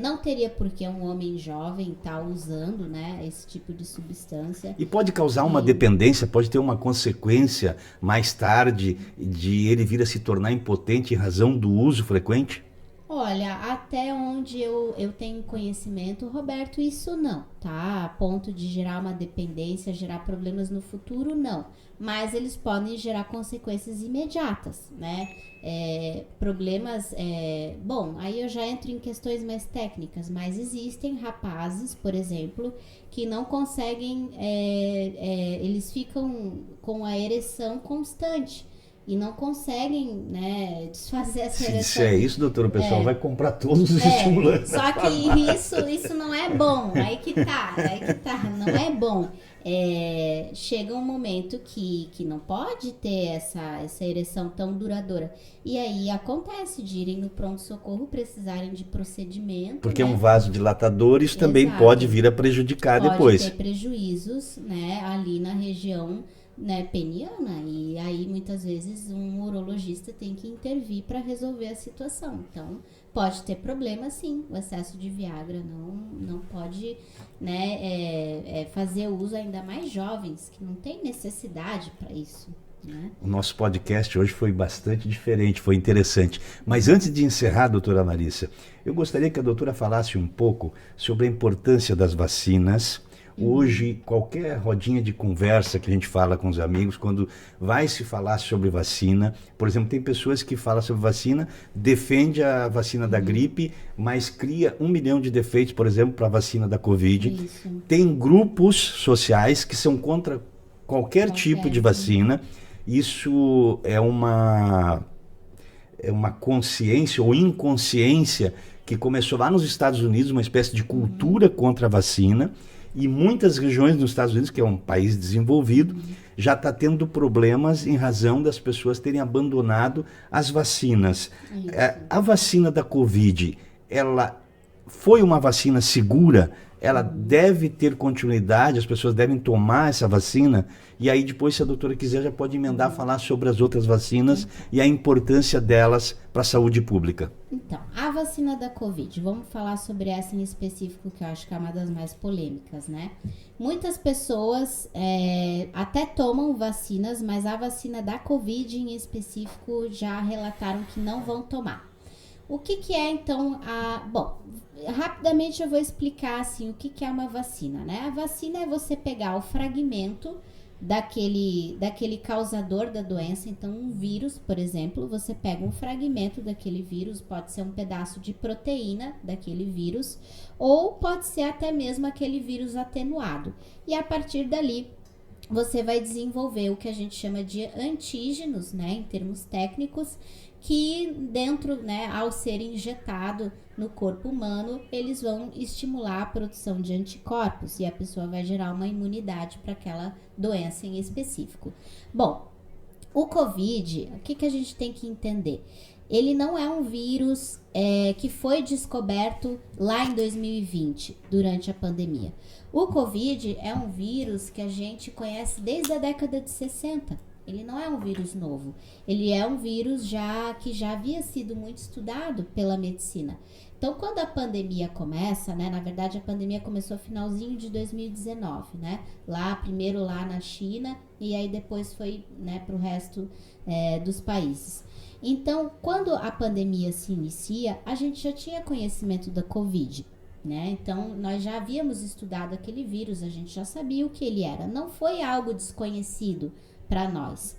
não teria por que um homem jovem estar usando, né, esse tipo de substância. E pode causar uma dependência, pode ter uma consequência mais tarde de ele vir a se tornar impotente em razão do uso frequente? Olha, até onde eu tenho conhecimento, Roberto, isso não, tá? A ponto de gerar uma dependência, gerar problemas no futuro, não. Mas eles podem gerar consequências imediatas, né? Problemas, bom, aí eu já entro em questões mais técnicas, mas existem rapazes, por exemplo, que não conseguem, eles ficam com a ereção constante. E não conseguem, né, desfazer essa ereção. Se é isso, doutor, o pessoal vai comprar todos os estimulantes. Só que isso não é bom. Aí que tá, não é bom. Chega um momento que não pode ter essa ereção tão duradoura. E aí acontece de irem no pronto-socorro, precisarem de procedimento. Porque né? é um vasodilatador, isso também pode vir a prejudicar depois. Pode ter prejuízos, né, ali na região, né, peniana, e aí muitas vezes um urologista tem que intervir para resolver a situação. Então pode ter problema, sim. O excesso de Viagra não pode, né, fazer uso, ainda mais jovens que não tem necessidade para isso, né? O nosso podcast hoje foi bastante diferente, foi interessante. Mas antes de encerrar, doutora Larissa, eu gostaria que a doutora falasse um pouco sobre a importância das vacinas. Hoje, qualquer rodinha de conversa que a gente fala com os amigos, quando vai se falar sobre vacina, por exemplo, tem pessoas que falam sobre vacina, defende a vacina da gripe, mas cria 1 milhão de defeitos, por exemplo, para a vacina da Covid. Isso. Tem grupos sociais que são contra qualquer tipo de vacina. Isso é uma consciência ou inconsciência que começou lá nos Estados Unidos, uma espécie de cultura contra a vacina. E muitas regiões nos Estados Unidos, que é um país desenvolvido, já está tendo problemas em razão das pessoas terem abandonado as vacinas. A vacina da Covid, ela foi uma vacina segura? Ela deve ter continuidade? As pessoas devem tomar essa vacina? E aí depois, se a doutora quiser, já pode emendar, falar sobre as outras vacinas e a importância delas para a saúde pública. Então, a vacina da Covid, vamos falar sobre essa em específico, que eu acho que é uma das mais polêmicas, né? Muitas pessoas até tomam vacinas, mas a vacina da Covid em específico já relataram que não vão tomar. O que é então Bom, rapidamente eu vou explicar assim o que é uma vacina, né? A vacina é você pegar o fragmento daquele causador da doença. Então, um vírus, por exemplo, você pega um fragmento daquele vírus, pode ser um pedaço de proteína daquele vírus, ou pode ser até mesmo aquele vírus atenuado. E a partir dali, você vai desenvolver o que a gente chama de antígenos, né, em termos técnicos, que dentro, né, ao ser injetado no corpo humano, eles vão estimular a produção de anticorpos e a pessoa vai gerar uma imunidade para aquela doença em específico. Bom, o Covid, o que a gente tem que entender? Ele não é um vírus que foi descoberto lá em 2020, durante a pandemia. O Covid é um vírus que a gente conhece desde a década de 60. Ele não é um vírus novo. Ele é um vírus que já havia sido muito estudado pela medicina. Então, quando a pandemia começa, né? Na verdade, a pandemia começou no finalzinho de 2019, né? Primeiro lá na China e aí depois foi, né, para o resto dos países. Então, quando a pandemia se inicia, a gente já tinha conhecimento da Covid, né? Então, nós já havíamos estudado aquele vírus, a gente já sabia o que ele era. Não foi algo desconhecido para nós.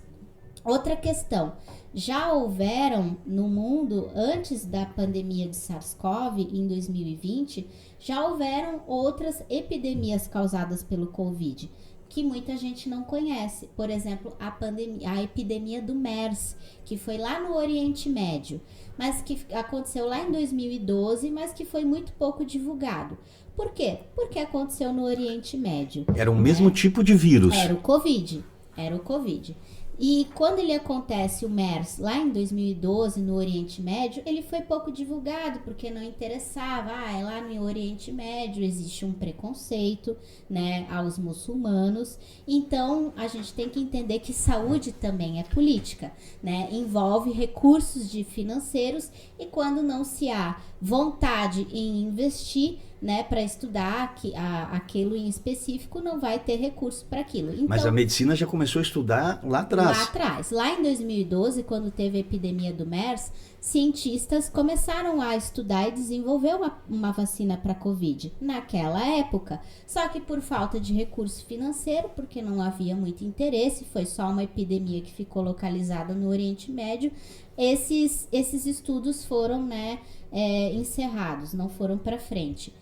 Outra questão, já houveram no mundo, antes da pandemia de SARS-CoV, em 2020, já houveram outras epidemias causadas pelo Covid, que muita gente não conhece. Por exemplo, a epidemia do MERS, que foi lá no Oriente Médio, mas que aconteceu lá em 2012, mas que foi muito pouco divulgado. Por quê? Porque aconteceu no Oriente Médio. Era o mesmo tipo de vírus. Era o Covid. E quando ele acontece, o MERS, lá em 2012, no Oriente Médio, ele foi pouco divulgado, porque não interessava. Lá no Oriente Médio existe um preconceito, né, aos muçulmanos. Então, a gente tem que entender que saúde também é política, né? Envolve recursos financeiros e quando não se há vontade em investir, né, para estudar aquilo em específico, não vai ter recurso para aquilo. Então, mas a medicina já começou a estudar lá atrás. Lá em 2012, quando teve a epidemia do MERS, cientistas começaram a estudar e desenvolver uma vacina para Covid naquela época. Só que por falta de recurso financeiro, porque não havia muito interesse, foi só uma epidemia que ficou localizada no Oriente Médio, esses estudos foram, né, encerrados, não foram para frente.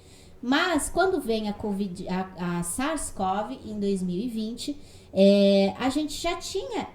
Mas quando vem a SARS-CoV em 2020, a gente já tinha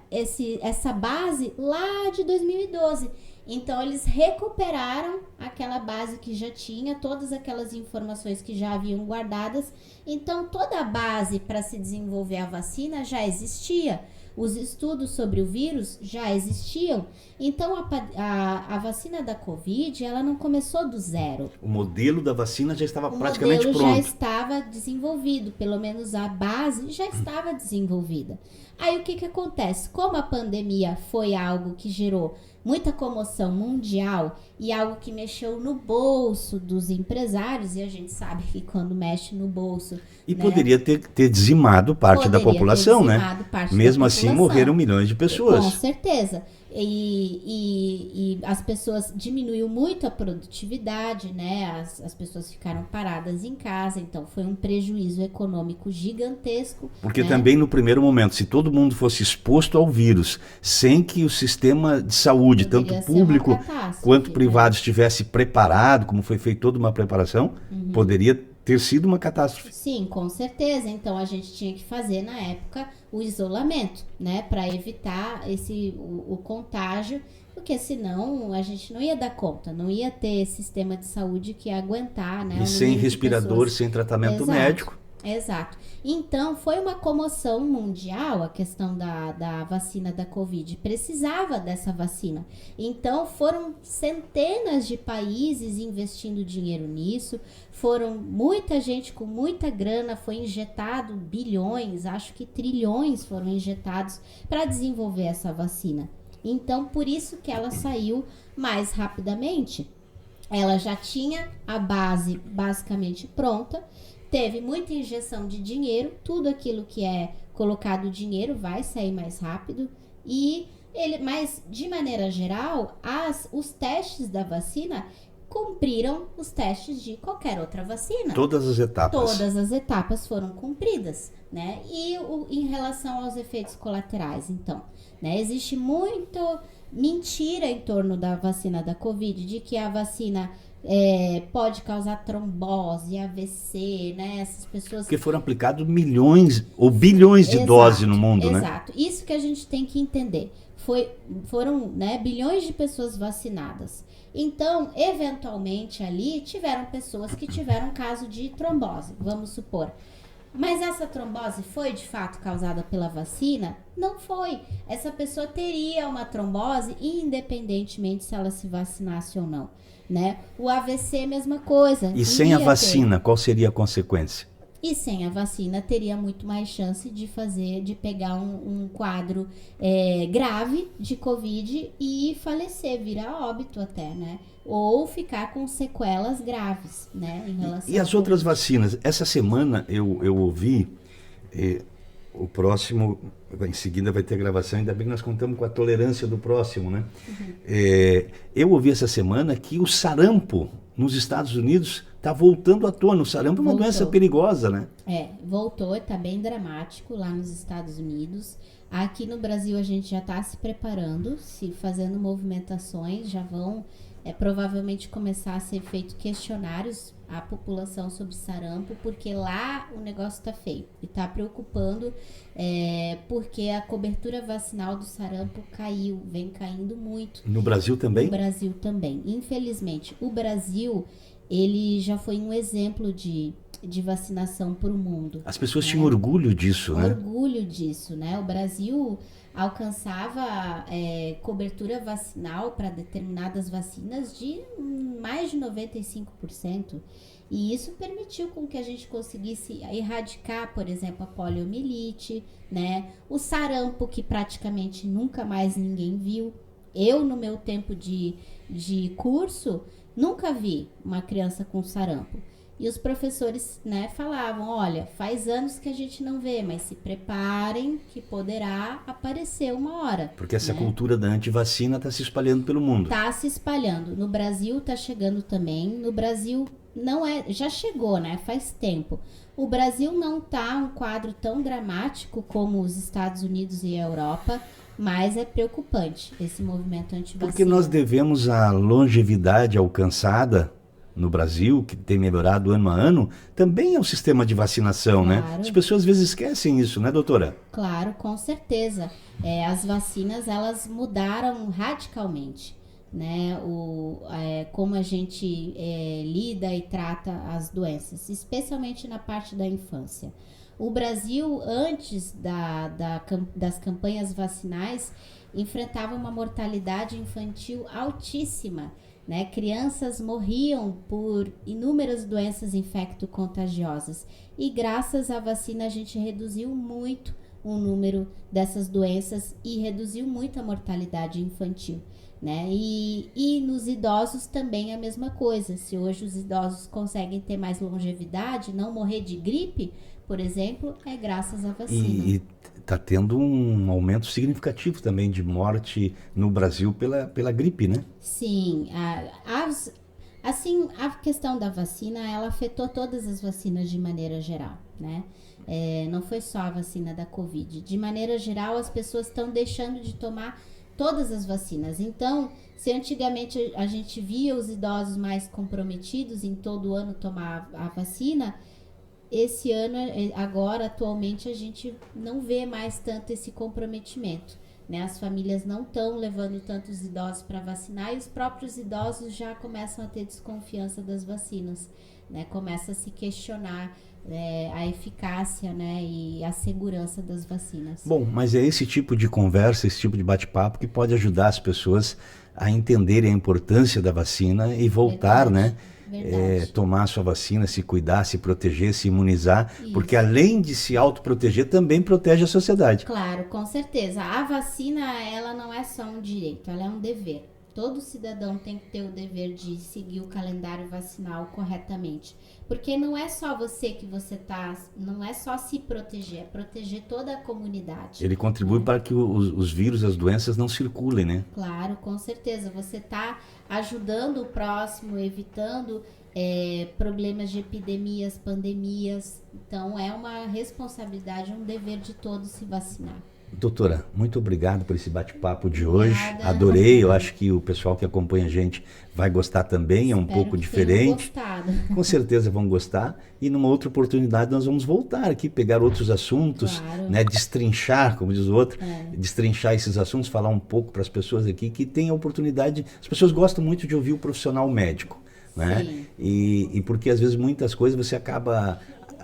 essa base lá de 2012. Então, eles recuperaram aquela base que já tinha, todas aquelas informações que já haviam guardadas. Então, toda a base para se desenvolver a vacina já existia. Os estudos sobre o vírus já existiam. Então, a vacina da Covid, ela não começou do zero. O modelo da vacina já estava praticamente pronto. O modelo já estava desenvolvido, pelo menos a base já estava desenvolvida. Aí, o que acontece? Como a pandemia foi algo que gerou muita comoção mundial e algo que mexeu no bolso dos empresários, e a gente sabe que quando mexe no bolso... E né, poderia ter dizimado parte da população, né? Mesmo assim, morreram milhões de pessoas. Com certeza. E as pessoas diminuiu muito a produtividade, né? As pessoas ficaram paradas em casa, então foi um prejuízo econômico gigantesco. Porque né? Também no primeiro momento, se todo mundo fosse exposto ao vírus, sem que o sistema de saúde, Poderia tanto público quanto privado, né? estivesse preparado, como foi feita toda uma preparação, poderia ter sido uma catástrofe. Sim, com certeza. Então a gente tinha que fazer na época o isolamento, né, para evitar o contágio, porque senão a gente não ia dar conta, não ia ter sistema de saúde que ia aguentar, né? E sem respirador, sem tratamento médico. Exato. Então, foi uma comoção mundial a questão da vacina da Covid. Precisava dessa vacina. Então, foram centenas de países investindo dinheiro nisso. Foram muita gente com muita grana, foi injetado bilhões, acho que trilhões foram injetados para desenvolver essa vacina. Então, por isso que ela saiu mais rapidamente. Ela já tinha a base basicamente pronta. Teve muita injeção de dinheiro, tudo aquilo que é colocado dinheiro vai sair mais rápido. Mas, de maneira geral, os testes da vacina cumpriram os testes de qualquer outra vacina. Todas as etapas. Todas as etapas foram cumpridas, né? E em relação aos efeitos colaterais, então, né? Existe muito mentira em torno da vacina da Covid, de que a vacina... pode causar trombose, AVC, né? Essas pessoas... Porque foram aplicados milhões ou bilhões de doses no mundo, né? Exato. Isso que a gente tem que entender. Foram, né, bilhões de pessoas vacinadas. Então, eventualmente ali, tiveram pessoas que tiveram caso de trombose, vamos supor. Mas essa trombose foi de fato causada pela vacina? Não foi. Essa pessoa teria uma trombose independentemente se ela se vacinasse ou não. Né? O AVC, mesma coisa. E sem a vacina, qual seria a consequência? E sem a vacina teria muito mais chance de pegar um quadro grave de Covid e falecer, virar óbito até, né? Ou ficar com sequelas graves, né? Em relação E as outras vacinas? Essa semana eu ouvi, o próximo, em seguida vai ter gravação, ainda bem que nós contamos com a tolerância do próximo, né? Eu ouvi essa semana que o sarampo nos Estados Unidos está voltando à tona. O sarampo é uma doença perigosa, né? Voltou, está bem dramático lá nos Estados Unidos. Aqui no Brasil a gente já está se preparando, fazendo movimentações, já vão provavelmente começar a ser feito questionários à população sobre sarampo, porque lá o negócio está feio e está preocupando, porque a cobertura vacinal do sarampo vem caindo muito. No Brasil também? No Brasil também. Infelizmente, o Brasil, ele já foi um exemplo de vacinação para o mundo. As pessoas tinham orgulho disso, né? Orgulho disso, né? O Brasil alcançava cobertura vacinal para determinadas vacinas de mais de 95%. E isso permitiu com que a gente conseguisse erradicar, por exemplo, a poliomielite, né? O sarampo, que praticamente nunca mais ninguém viu. Eu, no meu tempo de curso, nunca vi uma criança com sarampo. E os professores, né, falavam, olha, faz anos que a gente não vê, mas se preparem que poderá aparecer uma hora. Porque essa cultura da antivacina está se espalhando pelo mundo. Está se espalhando. No Brasil está chegando também. No Brasil já chegou, né? Faz tempo. O Brasil não está um quadro tão dramático como os Estados Unidos e a Europa, mas é preocupante esse movimento antivacina. Porque nós devemos a longevidade alcançada no Brasil, que tem melhorado ano a ano, também é o sistema de vacinação, claro, né? As pessoas às vezes esquecem isso, né, doutora? Claro, com certeza. As vacinas, elas mudaram radicalmente, né? Como a gente lida e trata as doenças, especialmente na parte da infância. O Brasil, antes das campanhas vacinais, enfrentava uma mortalidade infantil altíssima, né? Crianças morriam por inúmeras doenças infecto-contagiosas e graças à vacina a gente reduziu muito o número dessas doenças e reduziu muito a mortalidade infantil, né? E nos idosos também a mesma coisa. Se hoje os idosos conseguem ter mais longevidade, não morrer de gripe, por exemplo, é graças à vacina. E está tendo um aumento significativo também de morte no Brasil pela gripe, né? Sim. A questão da vacina, ela afetou todas as vacinas de maneira geral, né? Não foi só a vacina da Covid. De maneira geral, as pessoas estão deixando de tomar todas as vacinas. Então, se antigamente a gente via os idosos mais comprometidos em todo ano tomar a vacina, esse ano, agora, atualmente, a gente não vê mais tanto esse comprometimento, né? As famílias não estão levando tantos idosos para vacinar e os próprios idosos já começam a ter desconfiança das vacinas, né? Começa a se questionar a eficácia, né, e a segurança das vacinas. Bom, mas é esse tipo de conversa, esse tipo de bate-papo que pode ajudar as pessoas a entenderem a importância da vacina e voltar, Verdade. né? Tomar a sua vacina, se cuidar, se proteger, se imunizar, porque além de se autoproteger, também protege a sociedade. Claro, com certeza. A vacina, ela não é só um direito, ela é um dever. Todo cidadão tem que ter o dever de seguir o calendário vacinal corretamente. Porque não é só você não é só se proteger, é proteger toda a comunidade. Ele contribui para que os vírus, as doenças não circulem, né? Claro, com certeza. Você está ajudando o próximo, evitando problemas de epidemias, pandemias. Então, é uma responsabilidade, um dever de todos se vacinar. Doutora, muito obrigado por esse bate-papo de hoje. Nada. Adorei, eu acho que o pessoal que acompanha a gente vai gostar também, é um pouco diferente. Com certeza vão gostar. E numa outra oportunidade nós vamos voltar aqui, pegar outros assuntos, claro, né, destrinchar, como diz o outro, destrinchar esses assuntos, falar um pouco para as pessoas aqui que têm a oportunidade. As pessoas gostam muito de ouvir o profissional médico, né? E porque às vezes muitas coisas você acaba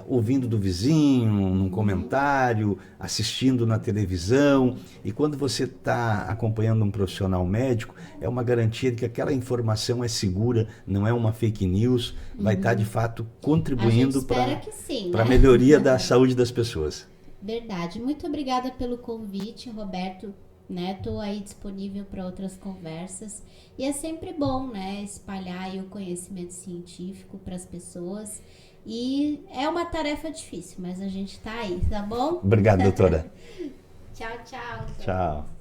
ouvindo do vizinho, num comentário, assistindo na televisão. E quando você está acompanhando um profissional médico, é uma garantia de que aquela informação é segura, não é uma fake news, vai estar de fato contribuindo para a melhoria da saúde das pessoas. Verdade. Muito obrigada pelo convite, Roberto. Estou aí disponível para outras conversas. E é sempre bom, né, espalhar aí o conhecimento científico para as pessoas. E é uma tarefa difícil, mas a gente está aí, tá bom? Obrigado, doutora. Tchau, tchau. Tchau.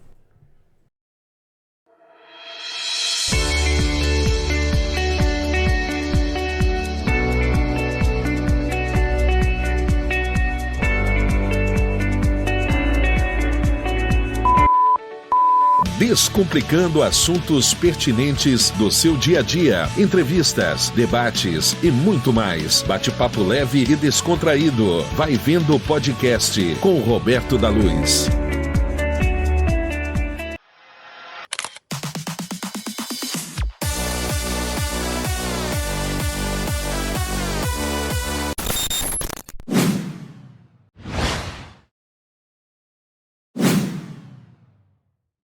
Descomplicando assuntos pertinentes do seu dia a dia, entrevistas, debates e muito mais. Bate-papo leve e descontraído. Vai Vendo o podcast com Roberto da Luz.